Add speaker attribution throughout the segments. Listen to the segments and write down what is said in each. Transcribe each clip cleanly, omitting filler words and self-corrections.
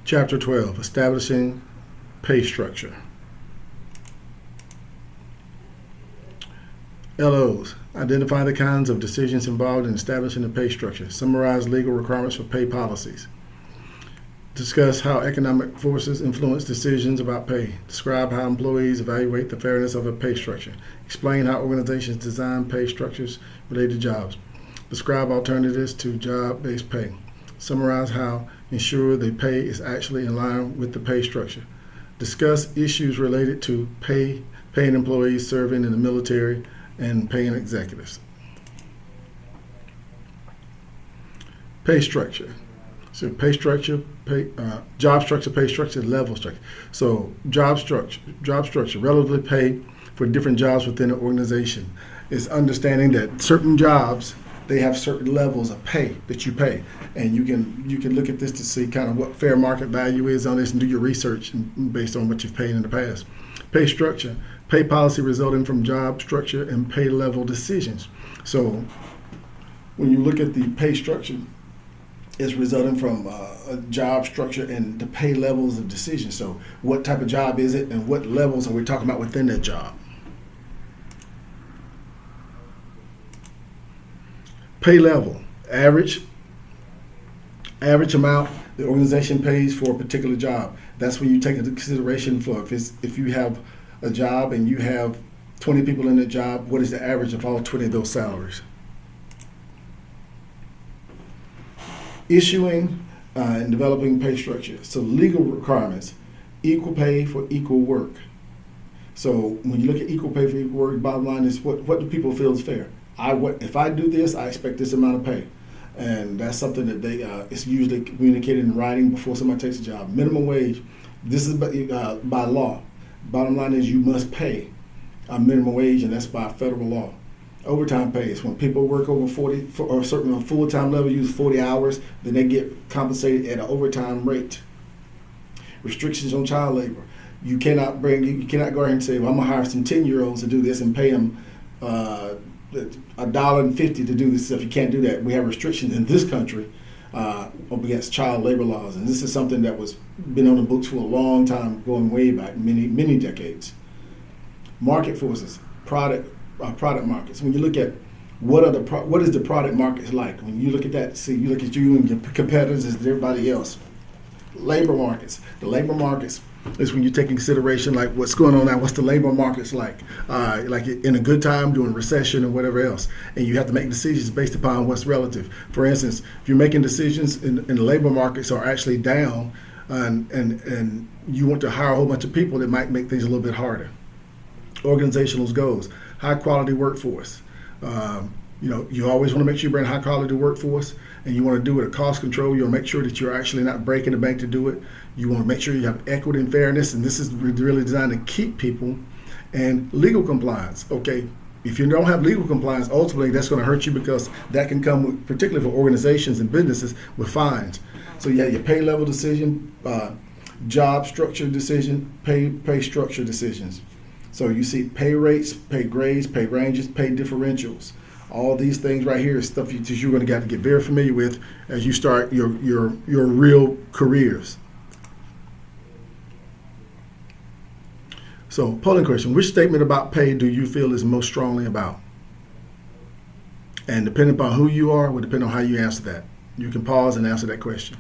Speaker 1: Chapter 12, Establishing Pay Structure. LOs, identify the kinds of decisions involved in establishing a pay structure. Summarize legal requirements for pay policies. Discuss how economic forces influence decisions about pay. Describe how employees evaluate the fairness of a pay structure. Explain how organizations design pay structures related to jobs. Describe alternatives to job-based pay. Summarize how ensure the pay is actually in line with the pay structure. Discuss issues related to paying employees serving in the military and paying executives. Pay structure. So pay structure, job structure, pay structure, level structure. So job structure, relative pay for different jobs within an organization is understanding that certain jobs, they have certain levels of pay that you pay. And you can look at this to see kind of what fair market value is on this and do your research based on what you've paid in the past. Pay structure, pay policy resulting from job structure and pay level decisions. So when you look at the pay structure, it's resulting from a job structure and the pay levels of decisions. So what type of job is it and what levels are we talking about within that job? Pay level, average amount the organization pays for a particular job. That's when you take into consideration for if you have a job and you have 20 people in the job, what is the average of all 20 of those salaries? Issuing and developing pay structure. So legal requirements, equal pay for equal work. So when you look at equal pay for equal work, bottom line is what do people feel is fair? If I do this, I expect this amount of pay. And that's something that it's usually communicated in writing before somebody takes a job. Minimum wage, this is by law. Bottom line is you must pay a minimum wage, and that's by federal law. Overtime pay is when people work over 40 or a certain full-time level, use 40 hours, then they get compensated at an overtime rate. Restrictions on child labor. You cannot go ahead and say, well, I'm gonna hire some 10-year-olds to do this and pay them $1.50 to do this stuff. You can't do that. We have restrictions in this country against child labor laws, and this is something that was been on the books for a long time, going way back, many decades. Market forces, product markets. When you look at what is the product markets like, when you look at that, see, you look at you and your competitors and everybody else. Labor markets. The labor markets is when you take in consideration like what's going on now. What's the labor markets like in a good time, during recession or whatever else, and you have to make decisions based upon what's relative. For instance, if you're making decisions and the labor markets are actually down, and you want to hire a whole bunch of people, that might make things a little bit harder. Organizational goals, high quality workforce. You always want to make sure you bring a high quality workforce, and you want to do it at cost control. You want to make sure that you're actually not breaking the bank to do it. You want to make sure you have equity and fairness, and this is really designed to keep people. And legal compliance. Okay, if you don't have legal compliance, ultimately that's going to hurt you, because that can come with, particularly for organizations and businesses, with fines. So you have your pay level decision, job structure decision, pay structure decisions. So you see pay rates, pay grades, pay ranges, pay differentials. All these things right here is stuff you're going to have to get very familiar with as you start your real careers. So, polling question: which statement about pay do you feel is most strongly about? And depending upon who you are, will depend on how you answer that. You can pause and answer that question.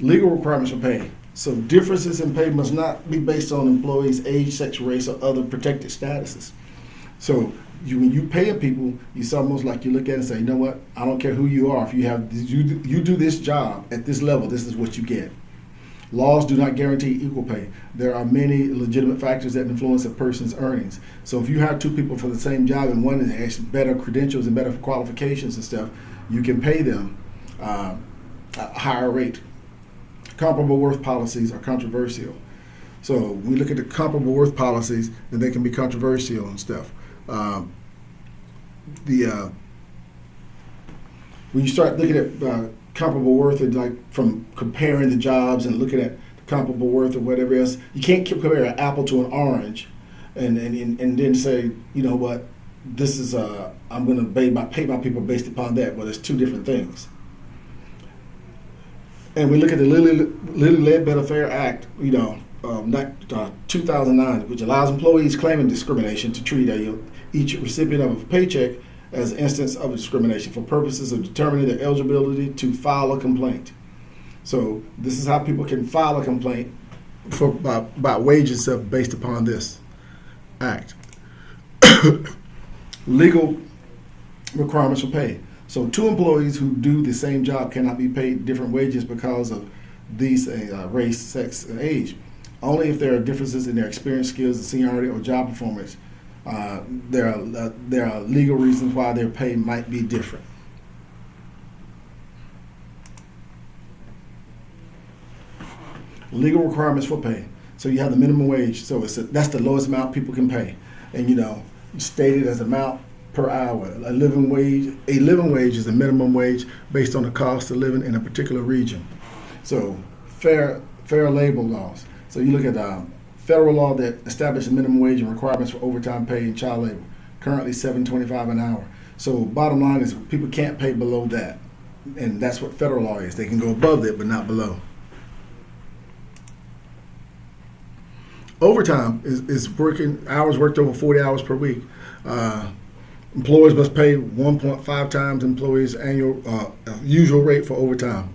Speaker 1: Legal requirements for pay. So differences in pay must not be based on employees' age, sex, race, or other protected statuses. So when you pay people, it's almost like you look at it and say, you know what, I don't care who you are. If you do this job at this level, this is what you get. Laws do not guarantee equal pay. There are many legitimate factors that influence a person's earnings. So if you hire two people for the same job and one has better credentials and better qualifications and stuff, you can pay them a higher rate. Comparable worth policies are controversial. So we look at the comparable worth policies, and they can be controversial and stuff. When you start looking at comparable worth, and like from comparing the jobs and looking at the comparable worth or whatever else, you can't compare an apple to an orange, and then say, you know what, this is I'm going to pay my people based upon that. Well, it's two different things. And we look at the Lilly Ledbetter Fair Act, 2009, which allows employees claiming discrimination to treat each recipient of a paycheck as an instance of discrimination for purposes of determining their eligibility to file a complaint. So this is how people can file a complaint about wages based upon this act. Legal requirements for pay. So two employees who do the same job cannot be paid different wages because of these race, sex, and age. Only if there are differences in their experience, skills, and seniority or job performance, there are legal reasons why their pay might be different. Legal requirements for pay. So you have the minimum wage. So that's the lowest amount people can pay, and stated as amount per hour. A living wage is a minimum wage based on the cost of living in a particular region. So fair labor laws. So you look at federal law that establishes minimum wage and requirements for overtime pay and child labor. Currently $7.25 an hour. So bottom line is people can't pay below that, and that's what federal law is. They can go above it, but not below. Overtime is working hours worked over 40 hours per week. Employers must pay 1.5 times employees' annual usual rate for overtime.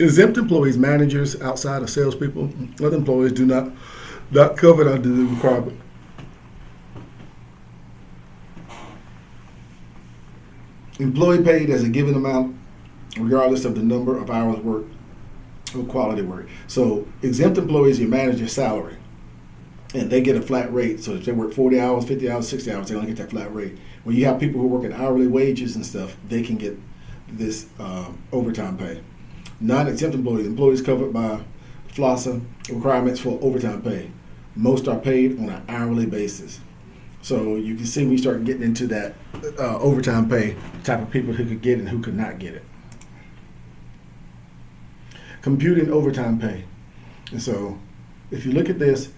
Speaker 1: Exempt employees, managers outside of salespeople, other employees do not covered under the requirement. Employee paid as a given amount, regardless of the number of hours worked or quality work. So exempt employees, your manager's salary, and they get a flat rate. So if they work 40 hours, 50 hours, 60 hours, they're going to get that flat rate. When you have people who work at hourly wages and stuff, they can get this overtime pay. Non-exempt employees covered by FLASA requirements for overtime pay. Most are paid on an hourly basis. So you can see when you start getting into that overtime pay, the type of people who could get it and who could not get it. Computing overtime pay. And so if you look at this,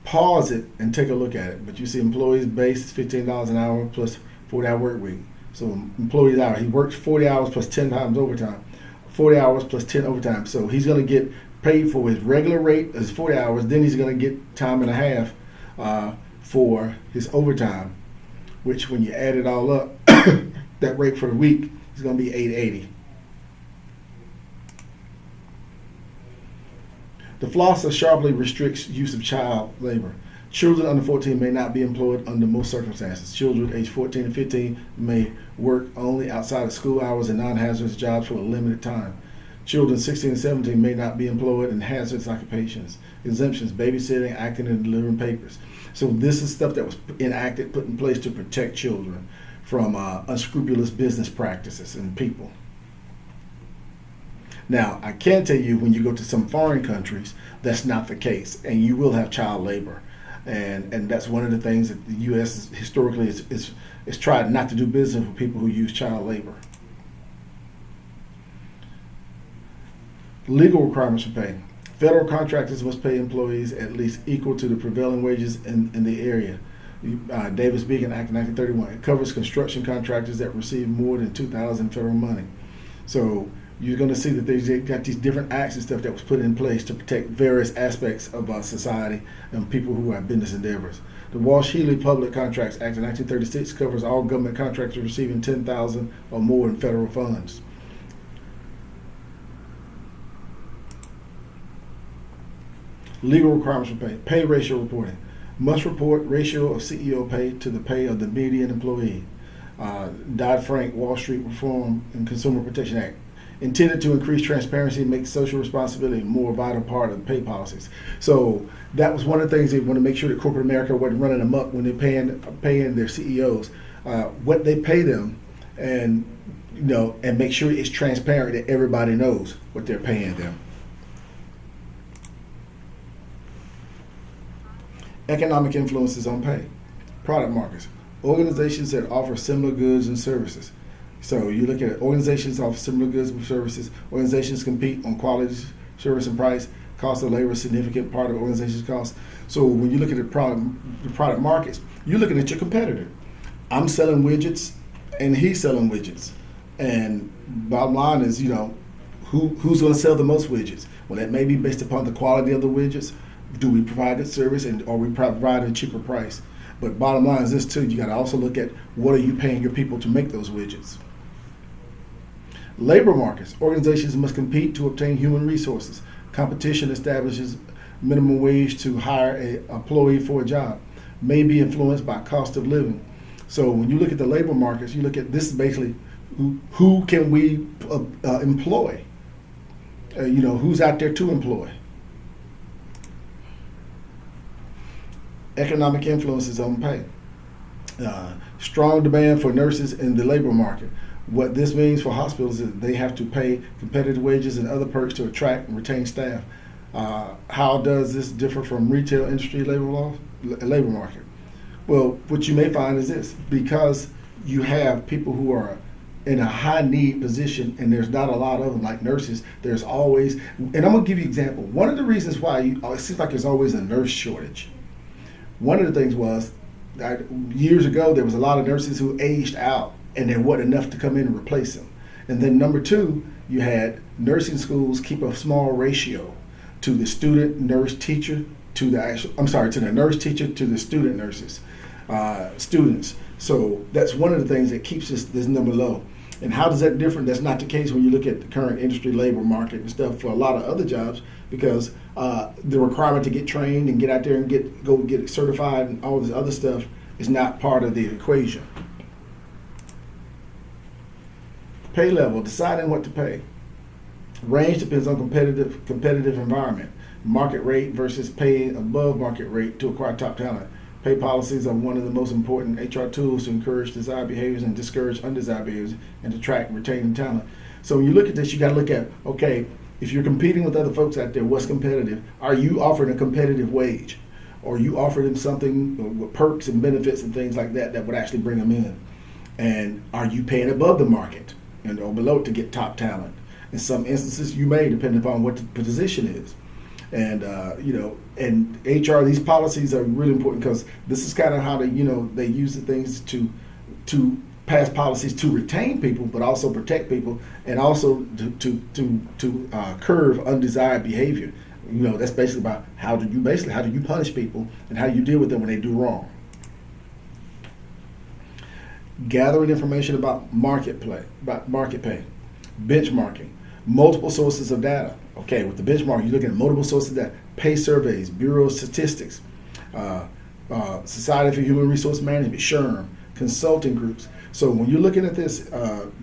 Speaker 1: pause it and take a look at it. But you see employees base is $15 an hour plus 40-hour work week. So employee's hour, he works 40 hours plus 10 times overtime. 40 hours plus 10 overtime. So he's going to get paid for his regular rate as 40 hours. Then he's going to get time and a half for his overtime, which when you add it all up, that rate for the week is going to be $8.80. The FLASA sharply restricts use of child labor. Children under 14 may not be employed under most circumstances. Children aged 14 and 15 may work only outside of school hours and non-hazardous jobs for a limited time. Children 16 and 17 may not be employed in hazardous occupations. Exemptions, babysitting, acting, and delivering papers. So this is stuff that was enacted, put in place to protect children from unscrupulous business practices and people. Now, I can tell you when you go to some foreign countries, that's not the case, and you will have child labor. And that's one of the things that the U.S. historically is tried not to do business with people who use child labor. Legal requirements for pay. Federal contractors must pay employees at least equal to the prevailing wages in the area. Davis-Bacon Act of 1931. It covers construction contractors that receive more than $2,000 federal money. So you're going to see that they got these different acts and stuff that was put in place to protect various aspects of our society and people who have business endeavors. The Walsh-Healy Public Contracts Act of 1936 covers all government contractors receiving $10,000 or more in federal funds. Legal requirements for pay. Pay ratio reporting. Must report ratio of CEO pay to the pay of the median employee. Dodd-Frank Wall Street Reform and Consumer Protection Act. Intended to increase transparency and make social responsibility a more vital part of pay policies. So that was one of the things they want to make sure that corporate America wasn't running amok when they're paying their CEOs, what they pay them, and and make sure it's transparent that everybody knows what they're paying them. Economic influences on pay. Product markets. Organizations that offer similar goods and services. So you look at organizations offer similar goods and services. Organizations compete on quality, service, and price. Cost of labor is a significant part of organization's cost. So when you look at the product markets, you're looking at your competitor. I'm selling widgets, and he's selling widgets. And bottom line is, Who's going to sell the most widgets? Well, that may be based upon the quality of the widgets. Do we provide good service, and are we providing a cheaper price? But bottom line is this too: you got to also look at what are you paying your people to make those widgets. Labor markets. Organizations must compete to obtain human resources. Competition establishes minimum wage to hire an employee for a job. May be influenced by cost of living. So when you look at the labor markets, you look at this is basically who can we employ? Who's out there to employ? Economic influences on pay. Strong demand for nurses in the labor market. What this means for hospitals is they have to pay competitive wages and other perks to attract and retain staff. How does this differ from retail industry labor market? Well, what you may find is this: because you have people who are in a high need position and there's not a lot of them, like nurses, there's always, and I'm going to give you an example. One of the reasons why it seems like there's always a nurse shortage. One of the things was that years ago there was a lot of nurses who aged out and there wasn't enough to come in and replace them. And then number two, you had nursing schools keep a small ratio to the student nurse teacher to the nurse teacher to the students. So that's one of the things that keeps this number low. And how does that differ? That's not the case when you look at the current industry labor market and stuff for a lot of other jobs, because the requirement to get trained and get out there and get certified and all this other stuff is not part of the equation. Pay level, deciding what to pay. Range depends on competitive environment. Market rate versus paying above market rate to acquire top talent. Pay policies are one of the most important HR tools to encourage desired behaviors and discourage undesired behaviors and attract and retain talent. So when you look at this, you got to look at, okay, if you're competing with other folks out there, what's competitive? Are you offering a competitive wage? Or are you offering them something with perks and benefits and things like that would actually bring them in? And are you paying above the market or below it to get top talent? In some instances, you may, depending upon what the position is. And and HR, these policies are really important because this is kind of how they use the things to pass policies to retain people, but also protect people, and also to curb undesired behavior. That's basically about how do you punish people and how do you deal with them when they do wrong. Gathering information about market pay, benchmarking, multiple sources of data. Okay, with the benchmark, you're looking at multiple sources of data, pay surveys, Bureau of Statistics, Society for Human Resource Management, SHRM, consulting groups. So when you're looking at this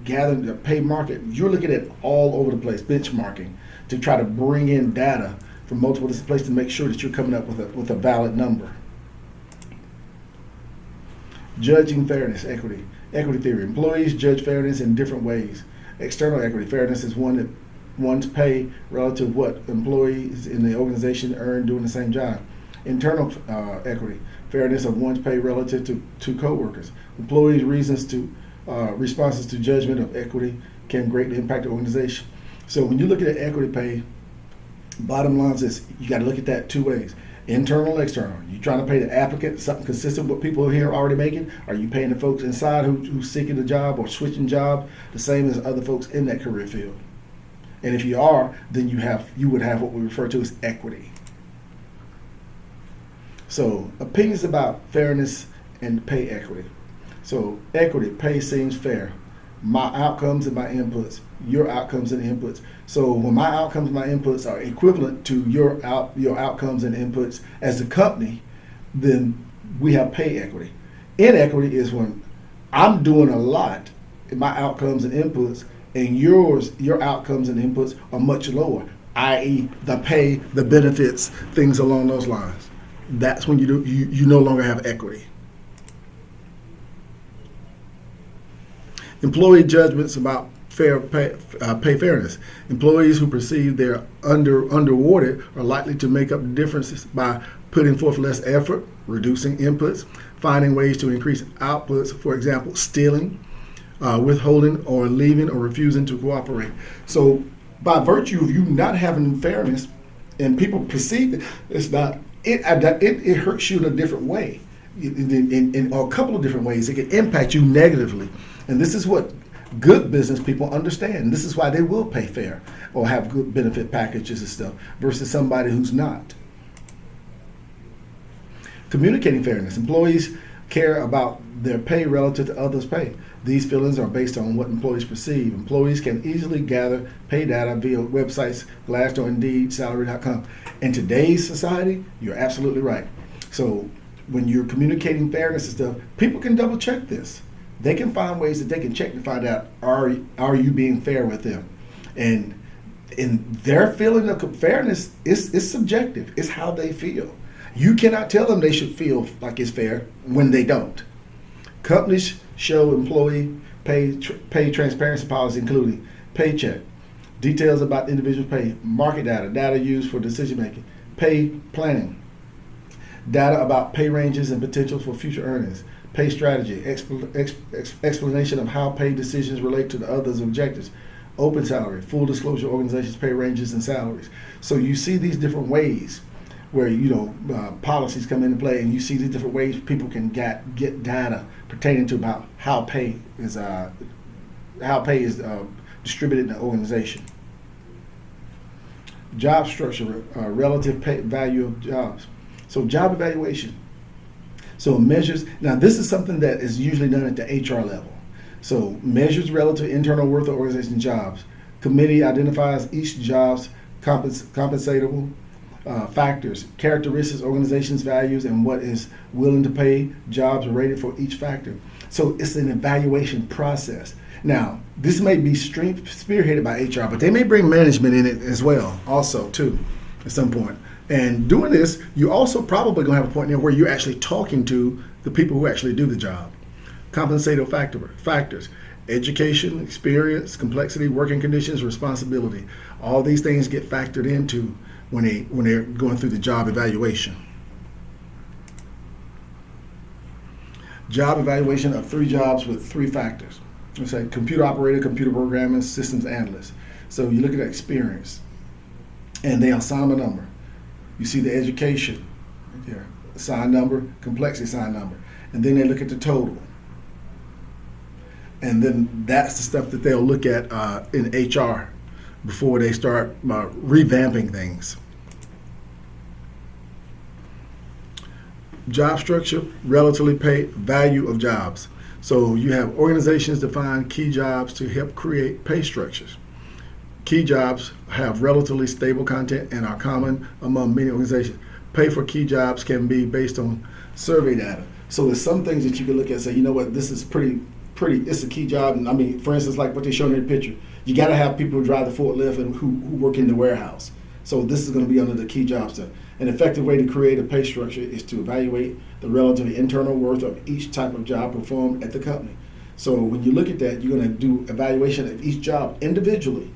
Speaker 1: gathering the pay market, you're looking at all over the place, benchmarking, to try to bring in data from multiple different places to make sure that you're coming up with a valid number. Judging fairness, equity theory. Employees judge fairness in different ways. External equity, fairness is one that one's pay relative to what employees in the organization earn doing the same job. Internal equity, fairness of one's pay relative to coworkers. Employees' responses to judgment of equity can greatly impact the organization. So when you look at equity pay, bottom line is you got to look at that two ways. Internal, external. You trying to pay the applicant something consistent with what people here are already making? Are you paying the folks inside who's seeking a job or switching job the same as other folks in that career field? And if you are, then you would have what we refer to as equity. So opinions about fairness and pay equity. So equity, pay seems fair. My outcomes and my inputs, your outcomes and inputs. So when my outcomes and my inputs are equivalent to your outcomes and inputs as a company, then we have pay equity. Inequity is when I'm doing a lot in my outcomes and inputs, and your outcomes and inputs are much lower, i.e. the pay, the benefits, things along those lines. That's when you no longer have equity. Employee judgments about fair pay fairness. Employees who perceive they're underawarded are likely to make up the differences by putting forth less effort, reducing inputs, finding ways to increase outputs, for example, stealing, withholding or leaving or refusing to cooperate. So by virtue of you not having fairness and people perceive it hurts you in a different way, in a couple of different ways. It can impact you negatively. And this is what Good business people understand. This is why they will pay fair or have good benefit packages and stuff versus somebody who's not. Communicating fairness. Employees care about their pay relative to others' pay. These feelings are based on what employees perceive. Employees can easily gather pay data via websites, Glassdoor, Indeed, Salary.com. In today's society, you're absolutely right. So when you're communicating fairness and stuff, people can double check this. They can find ways that they can check to find out, are you being fair with them? And in their feeling of fairness, it's subjective. It's how they feel. You cannot tell them they should feel like it's fair when they don't. Companies show employee pay transparency policy, including paycheck, details about individual pay, market data used for decision making, pay planning, data about pay ranges and potential for future earnings, pay strategy, explanation of how pay decisions relate to the others' objectives, open salary, full disclosure organizations' pay ranges and salaries. So you see these different ways where policies come into play, and you see these different ways people can get data pertaining to about how pay is distributed in the organization. Job structure, relative pay value of jobs. So job evaluation. So measures. Now this is something that is usually done at the HR level. So measures relative internal worth of organization jobs. Committee identifies each job's compensatable factors, characteristics, organization's values, and what is willing to pay. Jobs are rated for each factor. So it's an evaluation process. Now, this may be spearheaded by HR, but they may bring management in it as well, also, too, at some point. And doing this, you also probably going to have a point there where you're actually talking to the people who actually do the job. Compensative factors, education, experience, complexity, working conditions, responsibility. All these things get factored into when they're going through the job evaluation. Job evaluation of 3 jobs with 3 factors. Let's say computer operator, computer programming, systems analyst. So you look at that experience, and they assign a number. You see the education, here, assigned number, complexity assigned number, and then they look at the total. And then that's the stuff that they'll look at in HR before they start revamping things. Job structure, relatively pay value of jobs. So you have organizations define key jobs to help create pay structures. Key jobs have relatively stable content and are common among many organizations. Pay for key jobs can be based on survey data. So there's some things that you can look at and say, you know what, this is pretty, it's a key job. And I mean, for instance, like what they showed in the picture, you got to have people who drive the forklift and who work in the warehouse. So this is going to be under the key jobs. An effective way to create a pay structure is to evaluate the relative internal worth of each type of job performed at the company. So when you look at that, you're going to do evaluation of each job individually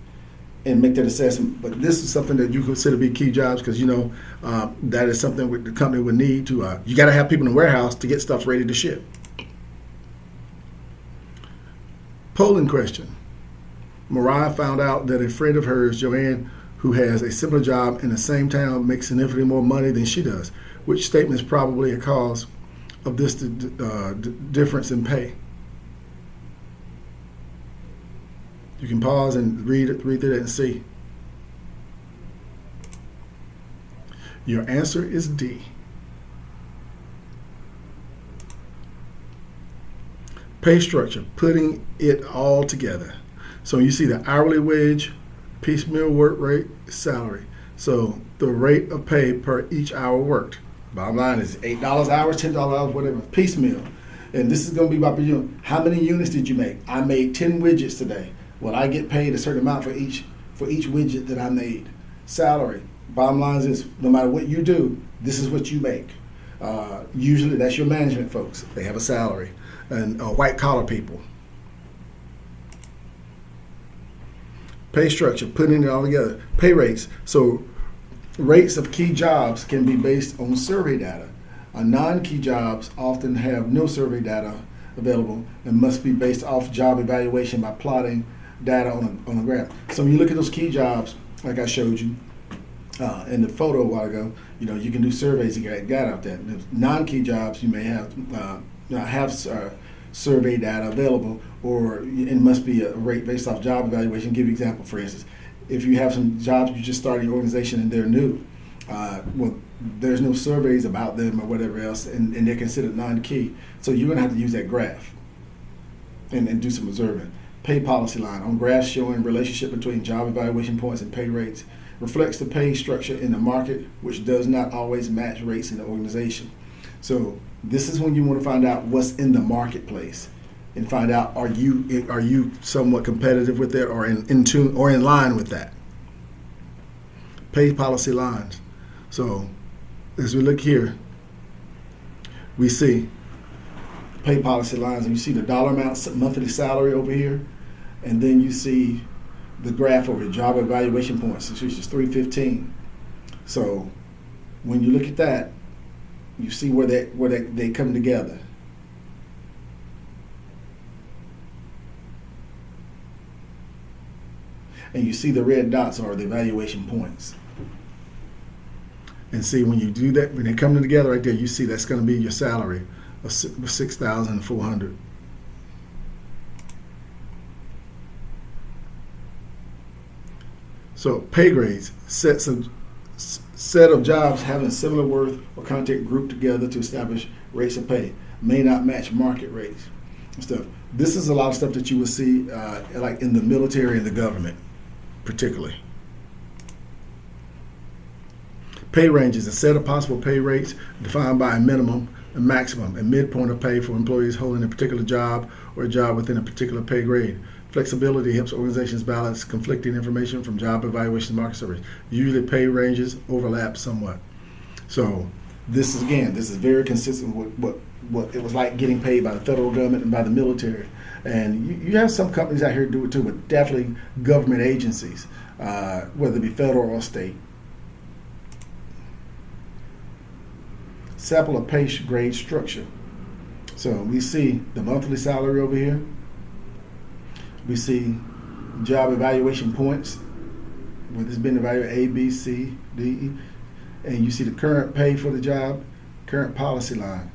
Speaker 1: and make that assessment. But this is something that you consider to be key jobs because that is something the company would need to. You got to have people in the warehouse to get stuff ready to ship. Polling question. Mariah found out that a friend of hers, Joanne, who has a similar job in the same town, makes significantly more money than she does. Which statement is probably a cause of this difference in pay? You can pause and read through that and see. Your answer is D. Pay structure, putting it all together. So you see the hourly wage, piecemeal work rate, salary. So the rate of pay per each hour worked. Bottom line is $8 hours, $10 hours, whatever, piecemeal. And this is going to be about how many units did you make? I made 10 widgets today. Well, I get paid a certain amount for each widget that I made. Salary. Bottom line is no matter what you do, this is what you make. Usually that's your management folks. They have a salary. And white collar people. Pay structure, putting it all together. Pay rates. So rates of key jobs can be based on survey data. Non-key jobs often have no survey data available and must be based off job evaluation by plotting data on a graph. So when you look at those key jobs, like I showed you in the photo a while ago, you can do surveys and get data out there. Non-key jobs you may have survey data available, or it must be a rate based off job evaluation. Give you an example, for instance. If you have some jobs you just started your organization and they're new, well, there's no surveys about them or whatever else, and they're considered non-key. So you're going to have to use that graph and do some observing. Pay policy line on graphs showing relationship between job evaluation points and pay rates reflects the pay structure in the market, which does not always match rates in the organization. So this is when you want to find out what's in the marketplace and find out are you somewhat competitive with that, or in tune or in line with that. Pay policy lines. So as we look here, we see pay policy lines, and you see the dollar amount, monthly salary over here, and then you see the graph over job evaluation points, which is 315. So when you look at that, you see where they come together. And you see the red dots are the evaluation points. And see, when you do that, when they come together right there, you see that's going to be your salary of $6,400. So pay grades, set of jobs having similar worth or content grouped together to establish rates of pay may not match market rates and stuff. This is a lot of stuff that you will see like in the military and the government, particularly. Pay ranges, a set of possible pay rates defined by a minimum, a maximum, and midpoint of pay for employees holding a particular job or a job within a particular pay grade. Flexibility helps organizations balance conflicting information from job evaluation and market surveys. Usually pay ranges overlap somewhat. So this is very consistent with what it was like getting paid by the federal government and by the military. And you have some companies out here do it too, but definitely government agencies, whether it be federal or state. Sample of pay grade structure. So we see the monthly salary over here. We see job evaluation points, where this has been evaluated A, B, C, D, E. And you see the current pay for the job, current policy line.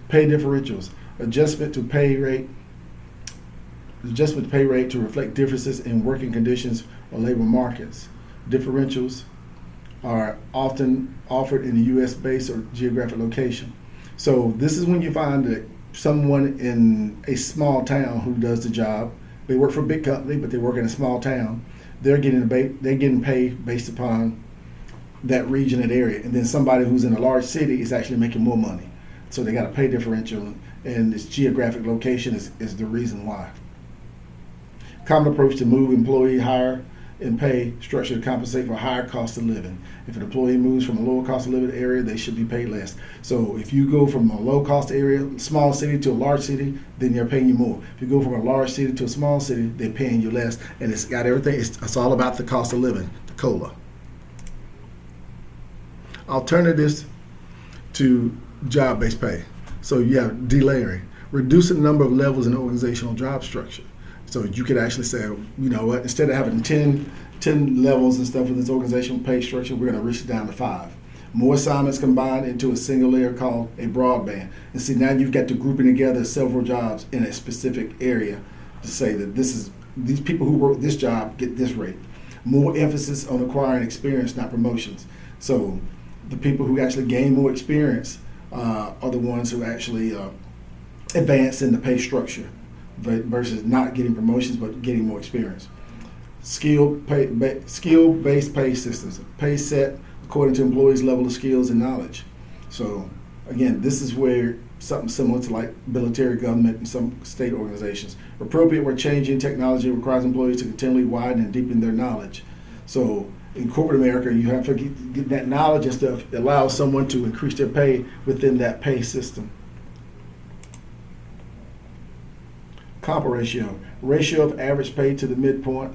Speaker 1: Pay differentials. Adjustment to pay rate to reflect differences in working conditions or labor markets. Differentials are often offered in a U.S. base or geographic location. So this is when you find that someone in a small town who does the job, they work for a big company, but they work in a small town, they're getting paid based upon that region and area. And then somebody who's in a large city is actually making more money. So they got a pay differential, and this geographic location is the reason why. Common approach to move employee higher in pay structure to compensate for higher cost of living. If an employee moves from a lower cost of living area, they should be paid less. So if you go from a low cost area, small city, to a large city, then they're paying you more. If you go from a large city to a small city, they're paying you less. And it's got everything, it's all about the cost of living, the COLA. Alternatives to job-based pay. So you have delayering, reducing the number of levels in organizational job structure. So you could actually say, you know what, instead of having 10 levels and stuff in this organizational pay structure, we're going to reach it down to 5. More assignments combined into a single layer called a broadband. And see, now you've got to grouping together several jobs in a specific area to say that these people who work this job get this rate. More emphasis on acquiring experience, not promotions. So the people who actually gain more experience are the ones who actually advance in the pay structure versus not getting promotions but getting more experience. Skill-based pay systems. Pay set according to employees' level of skills and knowledge. So again, this is where something similar to like military, government, and some state organizations. Appropriate where changing technology requires employees to continually widen and deepen their knowledge. So in corporate America, you have to get that knowledge and stuff that allows someone to increase their pay within that pay system. Compa ratio of average pay to the midpoint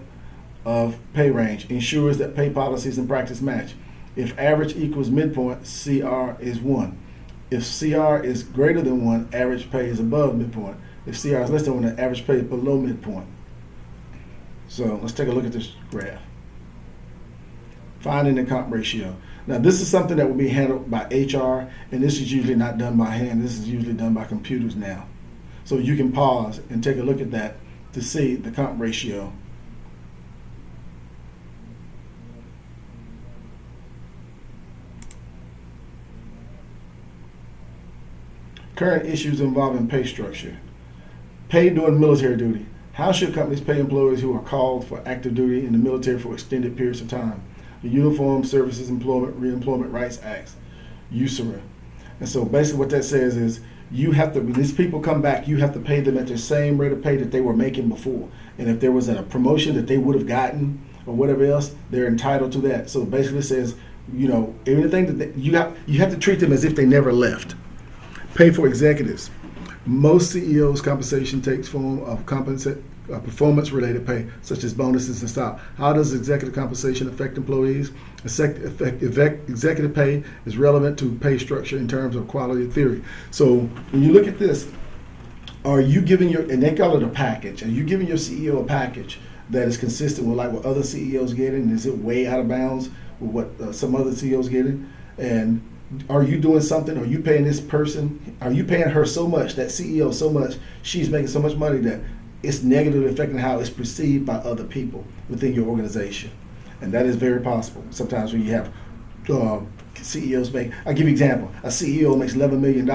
Speaker 1: of pay range, ensures that pay policies and practice match. If average equals midpoint, CR is 1. If CR is greater than 1, average pay is above midpoint. If CR is less than 1, average pay is below midpoint. So let's take a look at this graph. Finding the comp ratio. Now this is something that will be handled by HR, and this is usually not done by hand. This is usually done by computers now. So you can pause and take a look at that to see the comp ratio. Current issues involving pay structure. Pay during military duty. How should companies pay employees who are called for active duty in the military for extended periods of time? The Uniformed Services Employment Reemployment Rights Act, USERA. And so basically what that says is you have to, when these people come back, you have to pay them at the same rate of pay that they were making before. And if there was a promotion that they would have gotten or whatever else, they're entitled to that. So it basically says, everything that you have to treat them as if they never left. Pay for executives. Most CEOs' compensation takes form of performance-related pay, such as bonuses and stock. How does executive compensation affect employees? Executive pay is relevant to pay structure in terms of quality theory. So when you look at this, are you giving and they call it a package, are you giving your CEO a package that is consistent with like what other CEOs getting? And is it way out of bounds with what some other CEOs getting? And are you doing something? Are you paying this person? Are you paying her so much, that CEO so much, she's making so much money that it's negatively affecting how it's perceived by other people within your organization? And that is very possible. Sometimes when you have CEOs I'll give you an example. A CEO makes $11 million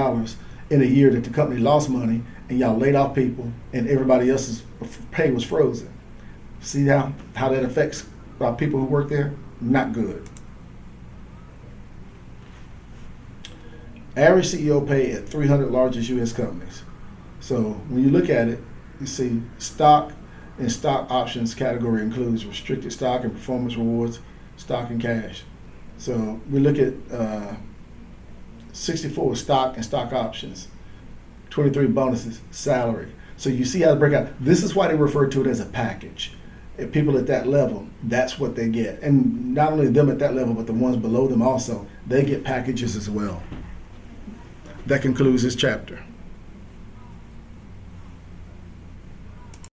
Speaker 1: in a year that the company lost money and y'all laid off people and everybody else's pay was frozen. See how that affects people who work there? Not good. Average CEO pay at 300 largest U.S. companies. So when you look at it, you see stock and stock options category includes restricted stock and performance rewards, stock and cash. So we look at 64 stock and stock options, 23 bonuses, salary. So you see how to break out. This is why they refer to it as a package. If people at that level, that's what they get. And not only them at that level, but the ones below them also, they get packages as well. That concludes this chapter.